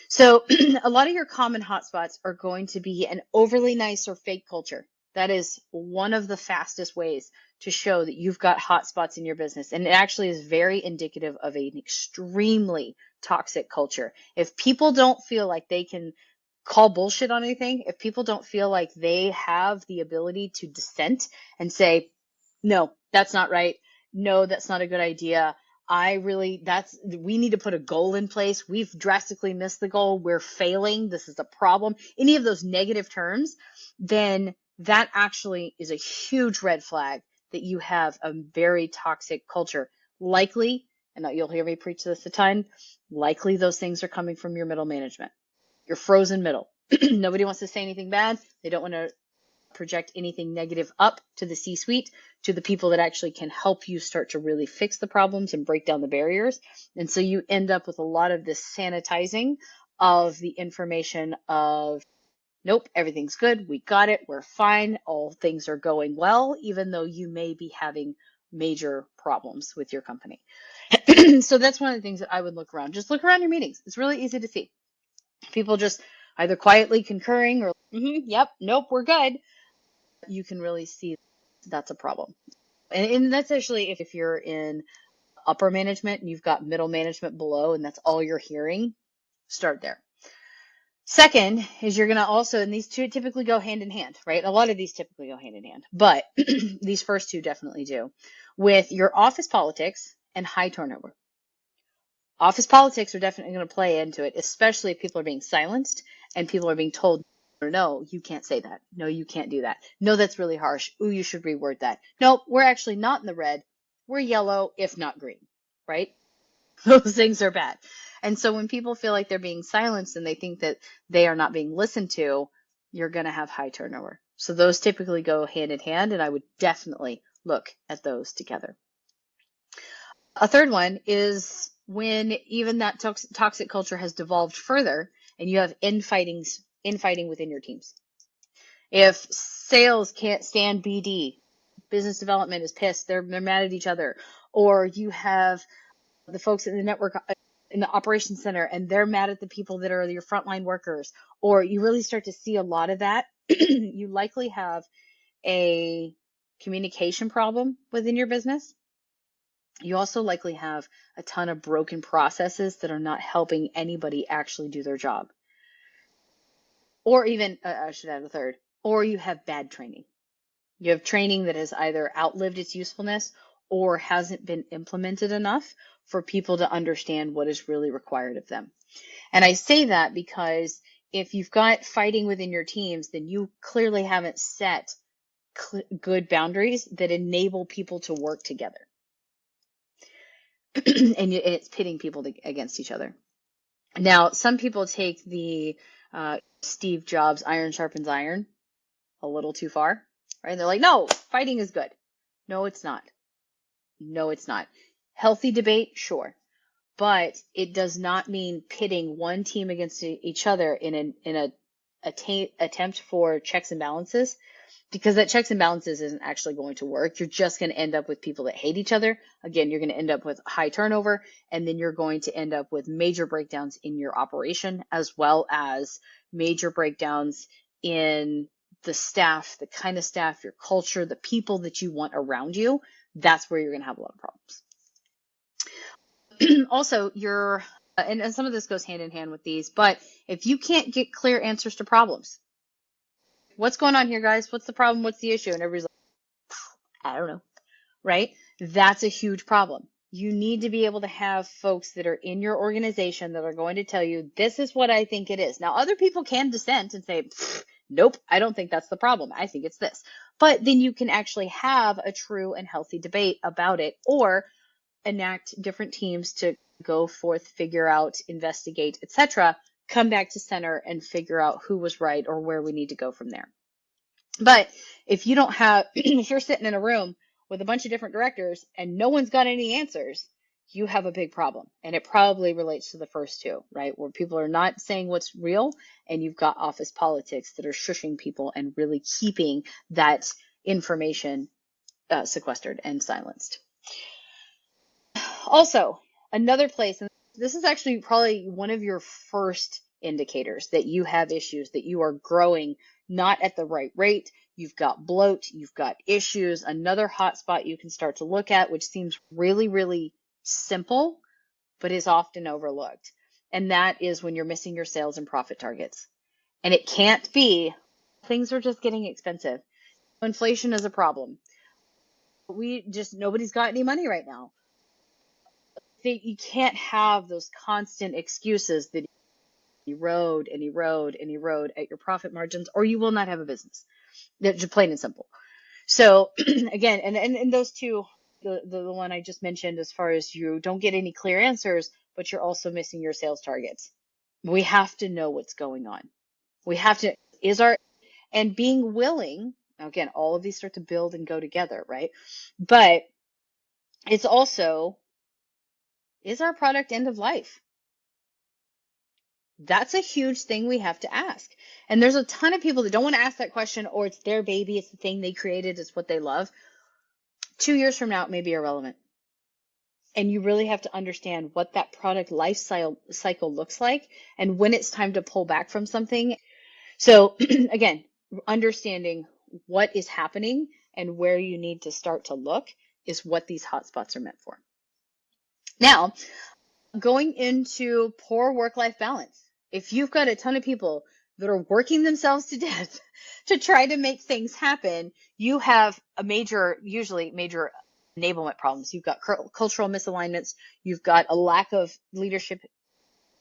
So a lot of your common hotspots are going to be an overly nice or fake culture. That is one of the fastest ways to show that you've got hotspots in your business. And it actually is very indicative of an extremely toxic culture. If people don't feel like they can call bullshit on anything, if people don't feel like they have the ability to dissent and say, no, that's not right. No, that's not a good idea. We need to put a goal in place. We've drastically missed the goal. We're failing. This is a problem. Any of those negative terms, then that actually is a huge red flag that you have a very toxic culture. Likely, and you'll hear me preach this a ton, likely those things are coming from your middle management. Your frozen middle. Nobody wants to say anything bad. They don't want to project anything negative up to the C-suite, to the people that actually can help you start to really fix the problems and break down the barriers. And so you end up with a lot of this sanitizing of the information of, nope, everything's good. We got it. We're fine. All things are going well, even though you may be having major problems with your company. So that's one of the things that I would look around. Just look around your meetings. It's really easy to see. People just either quietly concurring or, yep, nope, we're good. You can really see that's a problem. And that's actually if you're in upper management and you've got middle management below and that's all you're hearing, start there. Second is you're going to also, and these two typically go hand in hand, right? A lot of these typically go hand in hand, but these first two definitely do, with your office politics and high turnover. Office politics are definitely going to play into it, especially if people are being silenced and people are being told, or no, you can't say that. No, you can't do that. No, that's really harsh. Ooh, you should reword that. No, we're actually not in the red. We're yellow, if not green, right? Those things are bad. And so when people feel like they're being silenced and they think that they are not being listened to, you're going to have high turnover. So those typically go hand in hand, and I would definitely look at those together. A third one is when even that toxic culture has devolved further and you have infighting within your teams. If sales can't stand BD, business development is pissed, they're mad at each other, or you have the folks in the network in the operations center and they're mad at the people that are your frontline workers, or you really start to see a lot of that, you likely have a communication problem within your business. You also likely have a ton of broken processes that are not helping anybody actually do their job. Or even, I should add a third, or you have bad training. You have training that has either outlived its usefulness or hasn't been implemented enough for people to understand what is really required of them. And I say that because if you've got fighting within your teams, then you clearly haven't set good boundaries that enable people to work together. And it's pitting people against each other. Now, some people take the Steve Jobs iron sharpens iron a little too far, right? They're like, no, fighting is good. No, it's not. No, it's not. Healthy debate, sure. But it does not mean pitting one team against each other in an attempt for checks and balances, because that checks and balances isn't actually going to work. You're just going to end up with people that hate each other. Again, you're going to end up with high turnover, and then you're going to end up with major breakdowns in your operation, as well as major breakdowns in the staff, the kind of staff, your culture, the people that you want around you. That's where you're going to have a lot of problems. Also, and some of this goes hand in hand with these, but if you can't get clear answers to problems, what's going on here, guys? What's the problem? What's the issue? And everybody's like, I don't know, right? That's a huge problem. you need to be able to have folks that are in your organization that are going to tell you, this is what I think it is. Now, other people can dissent and say, nope, I don't think that's the problem. I think it's this. But then you can actually have a true and healthy debate about it, or enact different teams to go forth, figure out, investigate, etc., come back to center and figure out who was right or where we need to go from there. But if you don't have, if you're sitting in a room with a bunch of different directors and no one's got any answers, you have a big problem. And it probably relates to the first two, right? Where people are not saying what's real, and you've got office politics that are shushing people and really keeping that information sequestered and silenced. Also, another place, and this is actually probably one of your first indicators that you have issues, that you are growing not at the right rate. You've got bloat, you've got issues. Another hotspot you can start to look at, which seems really, really simple, but is often overlooked. And that is when you're missing your sales and profit targets. And it can't be, things are just getting expensive. Inflation is a problem. Nobody's got any money right now. You can't have those constant excuses that erode and erode and erode at your profit margins, or you will not have a business. That's just plain and simple. So again, and those two, the one I just mentioned, as far as you don't get any clear answers, but you're also missing your sales targets. We have to know what's going on. We have to, and being willing, again, all of these start to build and go together, right? But it's also, is our product end of life? That's a huge thing we have to ask. And there's a ton of people that don't want to ask that question, or it's their baby, it's the thing they created, it's what they love. 2 years from now, it may be irrelevant. And you really have to understand what that product life cycle looks like and when it's time to pull back from something. So again, understanding what is happening and where you need to start to look is what these hotspots are meant for. Now, going into poor work-life balance. If you've got a ton of people that are working themselves to death to try to make things happen, you have usually major enablement problems. You've got cultural misalignments. You've got a lack of leadership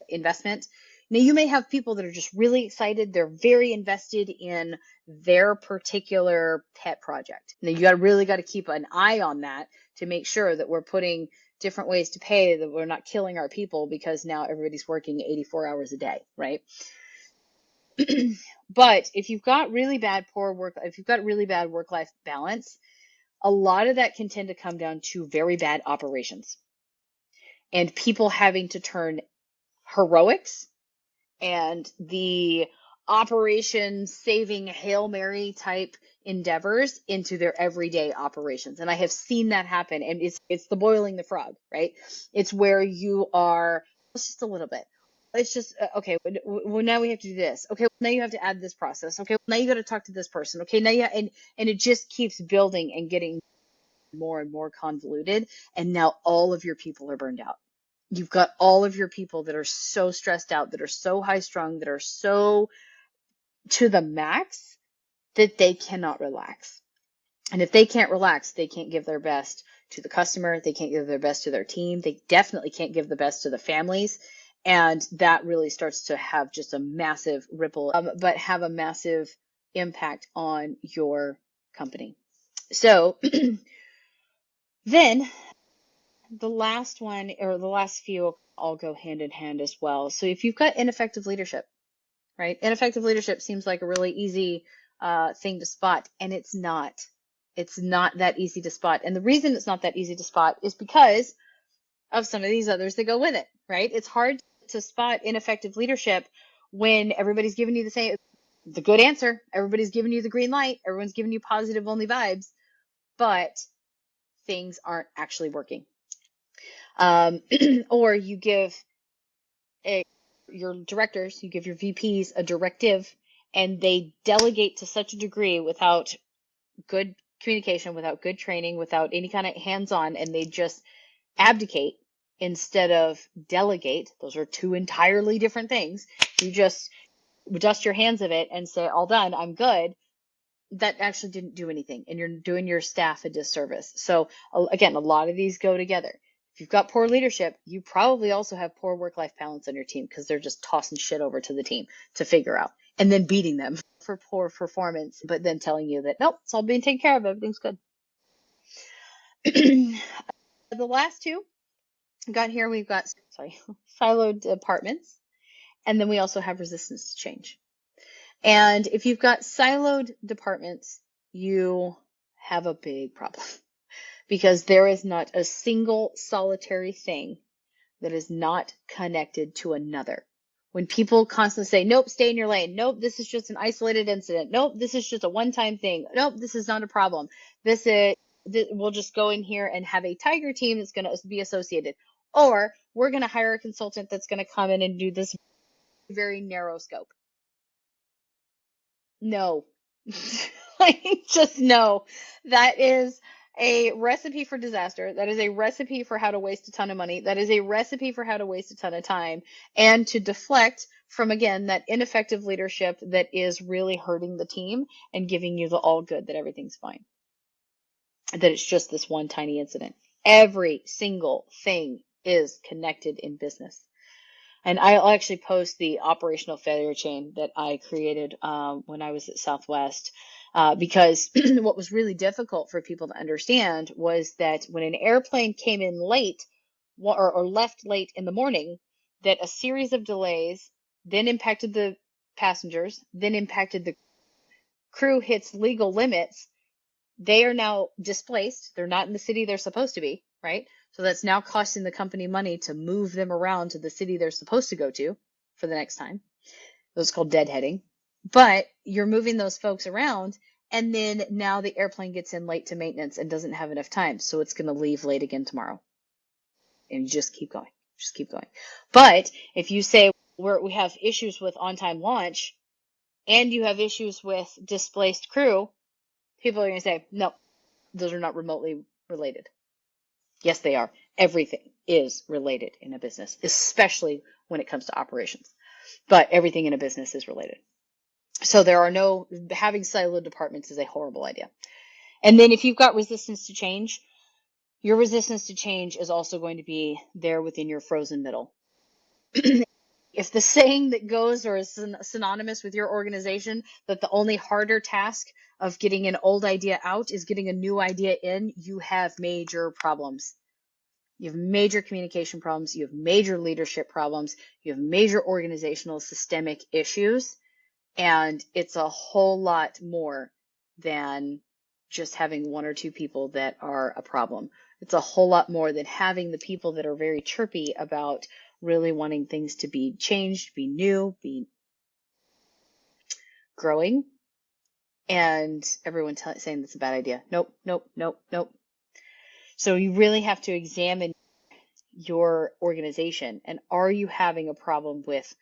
investment. Now, you may have people that are just really excited. They're very invested in their particular pet project. Now, you really got to keep an eye on that to make sure that we're putting different ways to pay, that we're not killing our people because now everybody's working 84 hours a day, right? But if you've got really bad work-life balance, a lot of that can tend to come down to very bad operations and people having to turn heroics and the operation saving Hail Mary type endeavors into their everyday operations. And I have seen that happen. And it's the boiling the frog, right? It's where you are, it's just a little bit. It's just, okay, well, now we have to do this. Okay, well, now you have to add this process. Okay, well, now you got to talk to this person. Okay, now and it just keeps building and getting more and more convoluted. And now all of your people are burned out. You've got all of your people that are so stressed out, that are so high strung, that are so to the max that they cannot relax. And if they can't relax, they can't give their best to the customer. They can't give their best to their team. They definitely can't give the best to the families. And that really starts to have just a massive ripple, but have a massive impact on your company. So then the last one, or the last few, all go hand in hand as well. So if you've got ineffective leadership, right? Ineffective leadership seems like a really easy thing to spot, and it's not. It's not that easy to spot. And the reason it's not that easy to spot is because of some of these others that go with it, right? It's hard to spot ineffective leadership when everybody's giving you the good answer. Everybody's giving you the green light. Everyone's giving you positive only vibes, but things aren't actually working. Or you give your directors, you give your VPs a directive, and they delegate to such a degree without good communication, without good training, without any kind of hands-on, and they just abdicate instead of delegate. Those are two entirely different things. You just dust your hands of it and say, all done, I'm good. That actually didn't do anything, and you're doing your staff a disservice. So again, a lot of these go together. If you've got poor leadership, you probably also have poor work-life balance on your team because they're just tossing shit over to the team to figure out and then beating them for poor performance, but then telling you that, nope, it's all being taken care of. Everything's good. The last two got here, we've got, sorry, siloed departments, and then we also have resistance to change. And if you've got siloed departments, you have a big problem because there is not a single solitary thing that is not connected to another. When people constantly say, nope, stay in your lane. Nope, this is just an isolated incident. Nope, this is just a one-time thing. Nope, this is not a problem. We'll just go in here and have a tiger team that's going to be associated. Or we're going to hire a consultant that's going to come in and do this very narrow scope. No. Like, just no. That is a recipe for disaster. That is a recipe for how to waste a ton of money. That is a recipe for how to waste a ton of time and to deflect from, again, that ineffective leadership that is really hurting the team and giving you the all good that everything's fine. That it's just this one tiny incident. Every single thing is connected in business. And I'll actually post the operational failure chain that I created when I was at Southwest, because what was really difficult for people to understand was that when an airplane came in late or left late in the morning, that a series of delays then impacted the passengers, then impacted the crew, hits legal limits. They are now displaced. They're not in the city they're supposed to be, right? So that's now costing the company money to move them around to the city they're supposed to go to for the next time. That's called deadheading. But you're moving those folks around, and then now the airplane gets in late to maintenance and doesn't have enough time, so it's going to leave late again tomorrow. And you just keep going, just keep going. But if you say we have issues with on-time launch, and you have issues with displaced crew, people are going to say, no, those are not remotely related. Yes, they are. Everything is related in a business, especially when it comes to operations. But everything in a business is related. So having siloed departments is a horrible idea. And then if you've got resistance to change, your resistance to change is also going to be there within your frozen middle. If the saying that goes or is synonymous with your organization that the only harder task of getting an old idea out is getting a new idea in, you have major problems. You have major communication problems. You have major leadership problems. You have major organizational systemic issues. And it's a whole lot more than just having one or two people that are a problem. It's a whole lot more than having the people that are very chirpy about really wanting things to be changed, be new, be growing, and everyone saying that's a bad idea. Nope, nope, nope, nope. So you really have to examine your organization, and are you having a problem with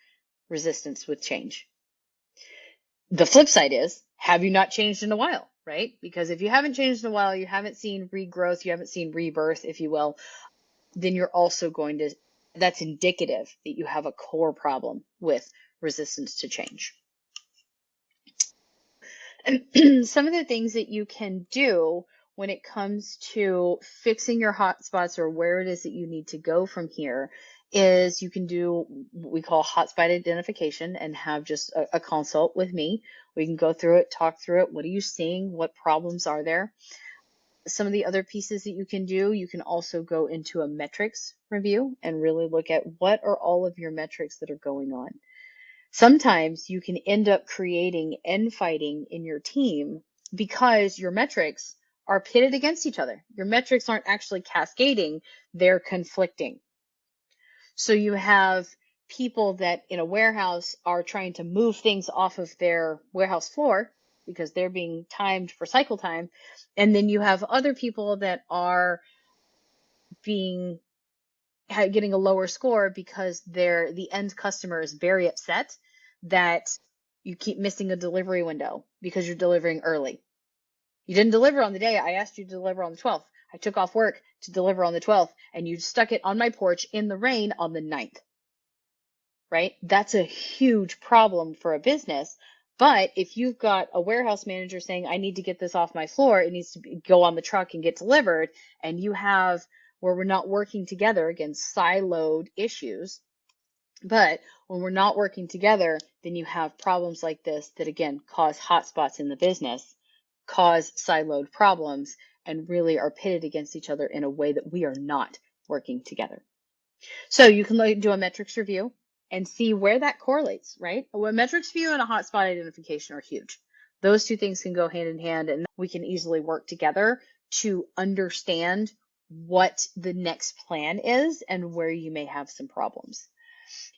resistance with change? The flip side is, have you not changed in a while, right? Because if you haven't changed in a while, you haven't seen regrowth, you haven't seen rebirth, if you will, then you're also going to, that's indicative that you have a core problem with resistance to change. And some of the things that you can do when it comes to fixing your hotspots or where it is that you need to go from here is you can do what we call hotspot identification and have just a consult with me. We can go through it, talk through it. What are you seeing? What problems are there? Some of the other pieces that you can do, you can also go into a metrics review and really look at what are all of your metrics that are going on. Sometimes you can end up creating infighting in your team because your metrics are pitted against each other. Your metrics aren't actually cascading, they're conflicting. So you have people that in a warehouse are trying to move things off of their warehouse floor because they're being timed for cycle time. And then you have other people that are getting a lower score because the end customer is very upset that you keep missing a delivery window because you're delivering early. You didn't deliver on the day I asked you to deliver on the 12th. I took off work to deliver on the 12th, and you stuck it on my porch in the rain on the 9th. Right? That's a huge problem for a business. But if you've got a warehouse manager saying, I need to get this off my floor, it needs to go on the truck and get delivered, and you have where we're not working together, again, siloed issues. But when we're not working together, then you have problems like this that, again, cause hotspots in the business, cause siloed problems, and really are pitted against each other in a way that we are not working together. So you can do a metrics review and see where that correlates, right? A metrics review and a hotspot identification are huge. Those two things can go hand in hand, and we can easily work together to understand what the next plan is and where you may have some problems.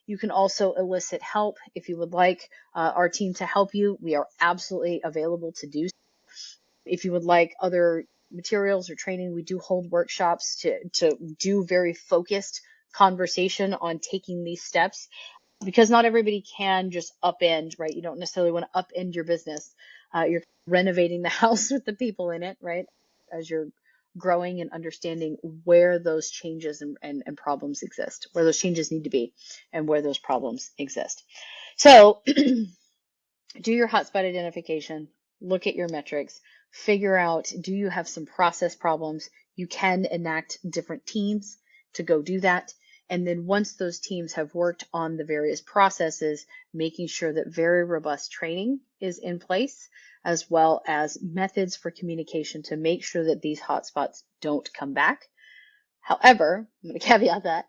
You can also elicit help if you would like our team to help you. We are absolutely available to do so. If you would like other materials or training, we do hold workshops to do very focused conversation on taking these steps, because not everybody can just upend, right? You don't necessarily want to upend your business. You're renovating the house with the people in it, right? As you're growing and understanding where those changes and problems exist, where those changes need to be, and where those problems exist. So do your hotspot identification, look at your metrics, figure out, do you have some process problems? You can enact different teams to go do that. And then once those teams have worked on the various processes, making sure that very robust training is in place, as well as methods for communication to make sure that these hotspots don't come back. However, I'm going to caveat that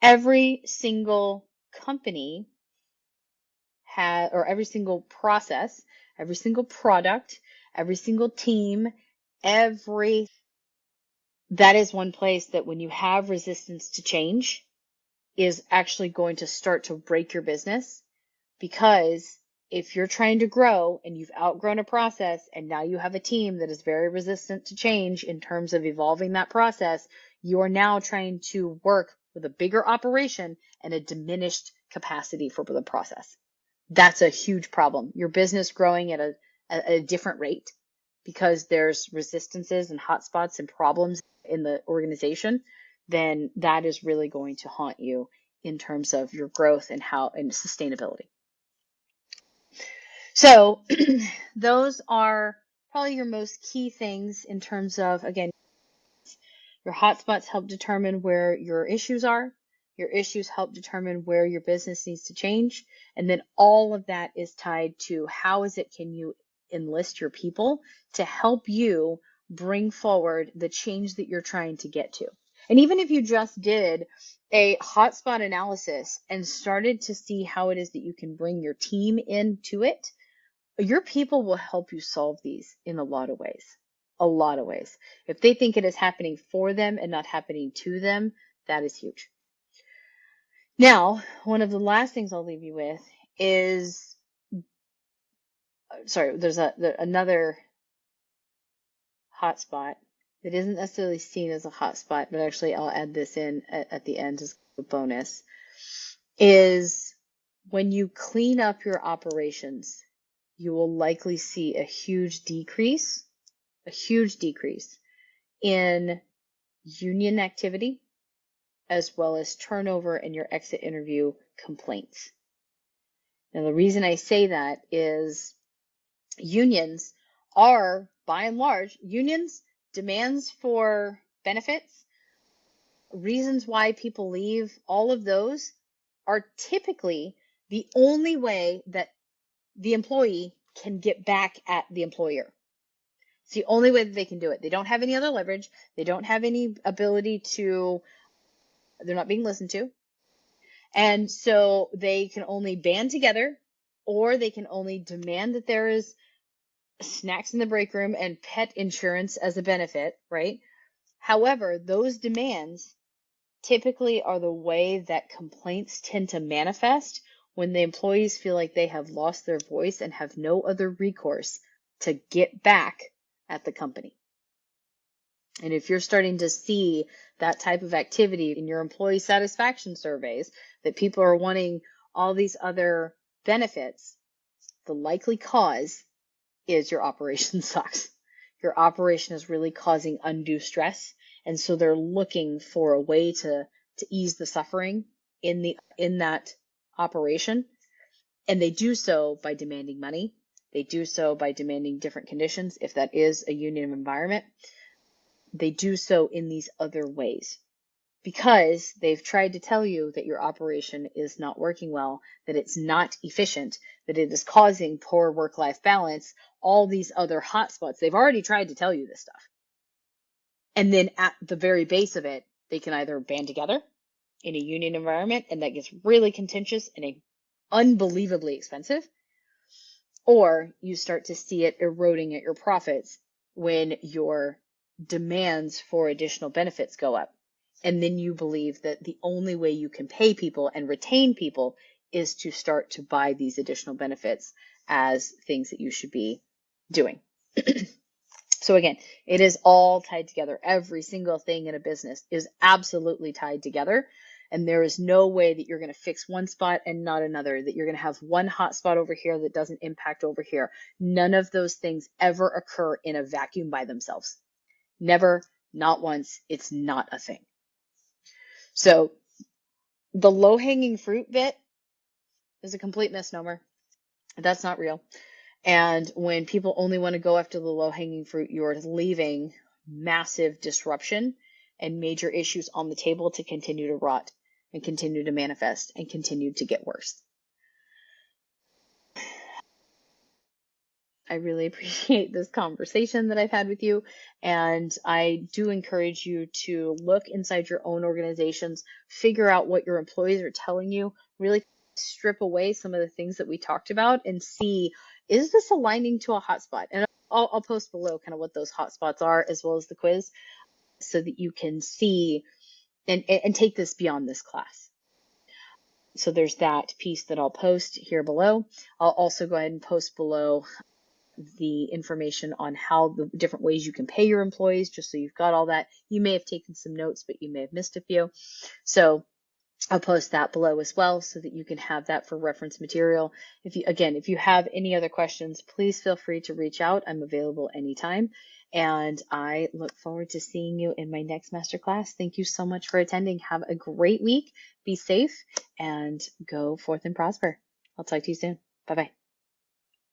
every single company or every single process, every single product, every single team, that is one place that when you have resistance to change is actually going to start to break your business. Because if you're trying to grow and you've outgrown a process and now you have a team that is very resistant to change in terms of evolving that process, you are now trying to work with a bigger operation and a diminished capacity for the process. That's a huge problem. Your business growing at a different rate because there's resistances and hotspots and problems in the organization, then that is really going to haunt you in terms of your growth and sustainability. So those are probably your most key things in terms of, again, your hotspots help determine where your issues are. Your issues help determine where your business needs to change. And then all of that is tied to can you enlist your people to help you bring forward the change that you're trying to get to. And even if you just did a hotspot analysis and started to see how it is that you can bring your team into it, your people will help you solve these in a lot of ways. A lot of ways. If they think it is happening for them and not happening to them, that is huge. Now, one of the last things I'll leave you with is, there's another hotspot that isn't necessarily seen as a hotspot, but actually I'll add this in at the end as a bonus, is when you clean up your operations, you will likely see a huge decrease in union activity, as well as turnover in your exit interview complaints. Now, the reason I say that is unions are, by and large, demands for benefits, reasons why people leave, all of those are typically the only way that the employee can get back at the employer. It's the only way that they can do it. They don't have any other leverage. They don't have any ability they're not being listened to. And so they can only band together, or they can only demand that there is snacks in the break room and pet insurance as a benefit, right? However, those demands typically are the way that complaints tend to manifest when the employees feel like they have lost their voice and have no other recourse to get back at the company. And if you're starting to see that type of activity in your employee satisfaction surveys, that people are wanting all these other benefits, the likely cause is your operation sucks. Your operation is really causing undue stress. And so they're looking for a way to ease the suffering in that operation. And they do so by demanding money. They do so by demanding different conditions if that is a union environment. they do so in these other ways because they've tried to tell you that your operation is not working well, that it's not efficient, that it is causing poor work-life balance, all these other hotspots. They've already tried to tell you this stuff. And then at the very base of it, they can either band together in a union environment, and that gets really contentious and unbelievably expensive, or you start to see it eroding at your profits when your demands for additional benefits go up. And then you believe that the only way you can pay people and retain people is to start to buy these additional benefits as things that you should be doing. So again, it is all tied together. Every single thing in a business is absolutely tied together. And there is no way that you're going to fix one spot and not another, that you're going to have one hot spot over here that doesn't impact over here. None of those things ever occur in a vacuum by themselves. Never, not once. It's not a thing. So the low-hanging fruit bit is a complete misnomer. That's not real. And when people only want to go after the low-hanging fruit, you're leaving massive disruption and major issues on the table to continue to rot and continue to manifest and continue to get worse. I really appreciate this conversation that I've had with you, and I do encourage you to look inside your own organizations, figure out what your employees are telling you, really strip away some of the things that we talked about and see, is this aligning to a hotspot? And I'll post below kind of what those hotspots are as well as the quiz so that you can see and take this beyond this class. So there's that piece that I'll post here below. I'll also go ahead and post below the information on how the different ways you can pay your employees, just so you've got all that. You may have taken some notes, but you may have missed a few. So I'll post that below as well so that you can have that for reference material. If you have any other questions, please feel free to reach out. I'm available anytime. And I look forward to seeing you in my next masterclass. Thank you so much for attending. Have a great week. Be safe and go forth and prosper. I'll talk to you soon. Bye-bye.